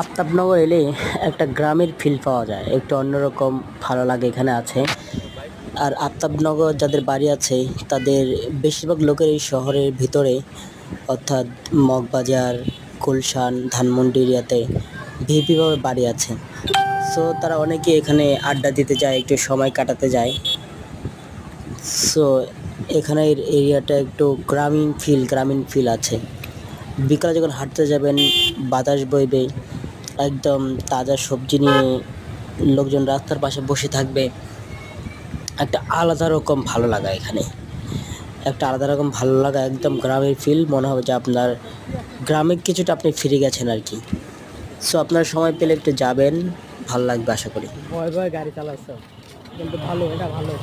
আফতাবনগর এলে একটা গ্রামের ফিল পাওয়া যায়, একটু অন্যরকম ভালো লাগে এখানে আছে। আর আফতাবনগর যাদের বাড়ি আছে তাদের বেশিরভাগ লোকের এই শহরের ভিতরে, অর্থাৎ মগবাজার, গুলশান, ধানমন্ডি এরিয়াতে ভিপিভাবে বাড়ি আছে। সো তারা অনেকে এখানে আড্ডা দিতে যায়, একটু সময় কাটাতে যায়। সো এখানের এরিয়াটা একটু গ্রামীণ ফিল আছে। বিকালে যখন হাঁটতে যাবেন, বাতাস বইবে, একদম তাজা সবজি নিয়ে লোকজন রাস্তার পাশে বসে থাকবে। একটা আলাদা রকম ভালো লাগা এখানে, একটা আলাদা রকম ভালো লাগা, একদম গ্রামের ফিল। মনে হবে যে আপনার গ্রামে কিছুটা আপনি ফিরে গেছেন আর কি। সো আপনার সময় পেলে একটু যাবেন, ভালো লাগবে আশা করি। ভয় ভয় গাড়ি চালাচ্ছ, কিন্তু ভালো, এটা ভালো।